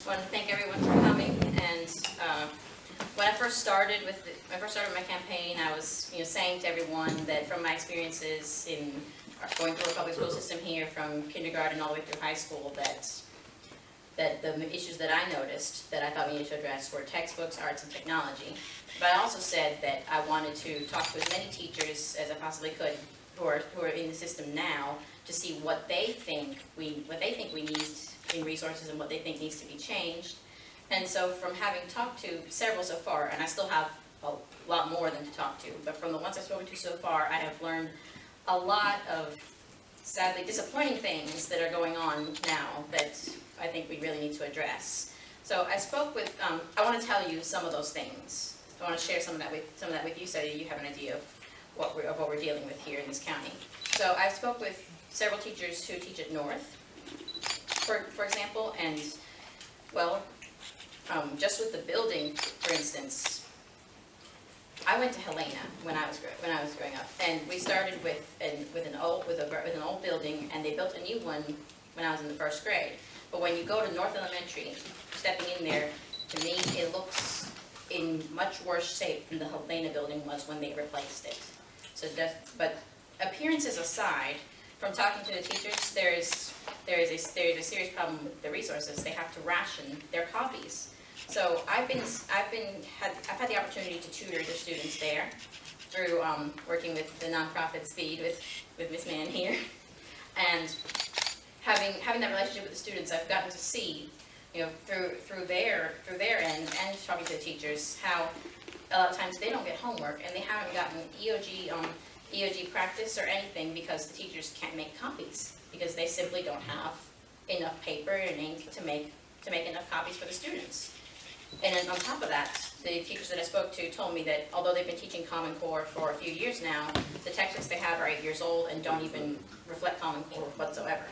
I want to thank everyone for coming. And when I first started my campaign, I was saying to everyone that from my experiences in going through a public school system here, from kindergarten all the way through high school, that the issues that I noticed that I thought we needed to address were textbooks, arts, and technology. But I also said that I wanted to talk to as many teachers as I possibly could who are in the system now to see what they think we need in resources and what they think needs to be changed. And so from having talked to several so far, and I still have a lot more than to talk to, but from the ones I've spoken to so far, I have learned a lot of sadly disappointing things that are going on now that I think we really need to address. So I spoke with, I want to tell you some of those things. I want to share some of that with you so that you have an idea of what we're dealing with here in this county. So I spoke with several teachers who teach at North, for example, and well, just with the building, for instance, I went to Helena when I was growing up, and we started with an old building, and they built a new one when I was in the first grade. But when you go to North Elementary, stepping in there, to me it looks in much worse shape than the Helena building was when they replaced it. So but appearances aside, from talking to the teachers, there is a serious problem with the resources. They have to ration their copies. So I've had the opportunity to tutor the students there through working with the nonprofit Speed with Miss Mann here, and having that relationship with the students, I've gotten to see, through their end and talking to the teachers, how a lot of times they don't get homework and they haven't gotten EOG practice or anything because the teachers can't make copies because they simply don't have enough paper and ink to make enough copies for the students. And then on top of that, the teachers that I spoke to told me that although they've been teaching Common Core for a few years now, the textbooks they have are 8 years old and don't even reflect Common Core whatsoever.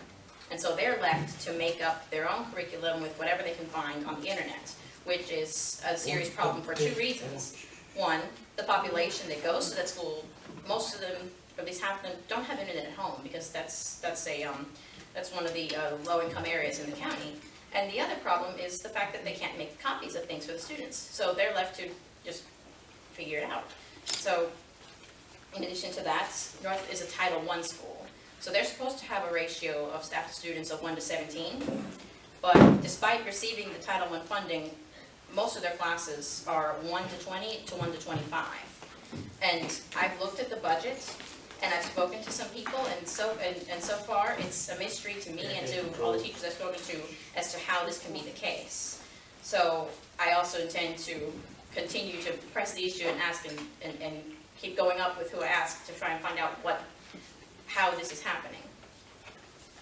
And so they're left to make up their own curriculum with whatever they can find on the internet, which is a serious problem for two reasons. One, the population that goes to that school, most of them, or at least half of them, don't have internet at home because that's one of the low-income areas in the county. And the other problem is the fact that they can't make copies of things for the students. So they're left to just figure it out. So in addition to that, North is a Title I school. So they're supposed to have a ratio of staff to students of 1 to 17. But despite receiving the Title I funding, most of their classes are 1 to 20 to 1 to 25. And I've looked at the budget, and I've spoken to some people, and so far it's a mystery to me and to all the teachers I've spoken to as to how this can be the case. So I also intend to continue to press the issue and ask and keep going up with who I ask to try and find out how this is happening.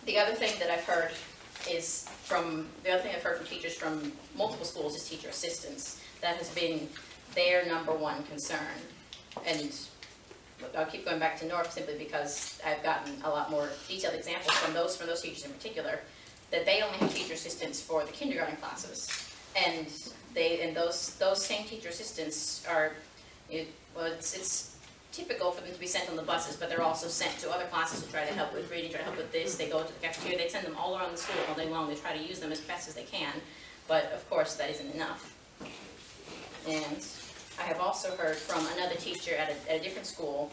The other thing that I've heard from teachers from multiple schools is teacher assistants. That has been their number one concern. And I'll keep going back to North simply because I've gotten a lot more detailed examples from those teachers in particular, that they only have teacher assistants for the kindergarten classes. And those same teacher assistants are, it's typical for them to be sent on the buses, but they're also sent to other classes to try to help with reading, try to help with this. They go to the cafeteria, they send them all around the school all day long. They try to use them as best as they can, but of course that isn't enough. And I have also heard from another teacher at a different school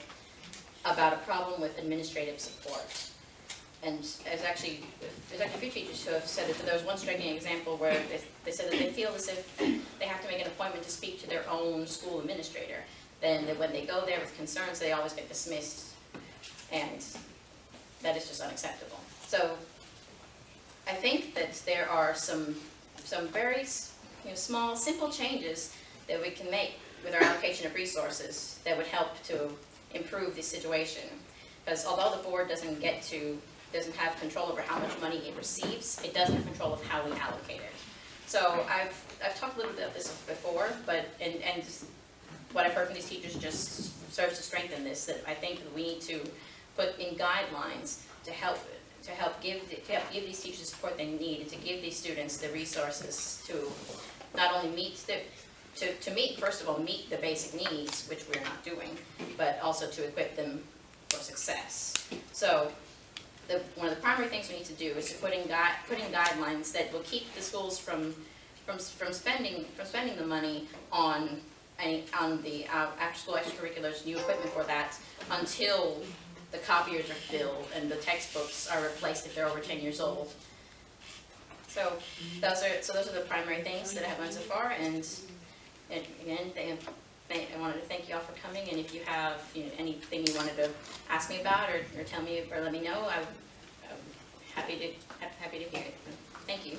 about a problem with administrative support. And there's actually a few teachers who have said that there was one striking example where they said that they feel as if they have to make an appointment to speak to their own school administrator. Then when they go there with concerns, they always get dismissed, and that is just unacceptable. So I think that there are some very small, simple changes that we can make with our allocation of resources that would help to improve this situation. Because although the board doesn't have control over how much money it receives, it does have control of how we allocate it. So I've talked a little bit about this before, but and what I've heard from these teachers just serves to strengthen this, that I think that we need to put in guidelines to help give these teachers the support they need, and to give these students the resources to not only meet first of all, meet the basic needs, which we're not doing, but also to equip them for success. So one of the primary things we need to do is to put in guidelines that will keep the schools from from spending the money on the after-school extracurriculars, new equipment for that, until the copiers are filled and the textbooks are replaced if they're over 10 years old. So those are the primary things that I have done so far, and again, I wanted to thank you all for coming, and if you have anything you wanted to ask me about or tell me or let me know, I'm happy to hear it. Thank you.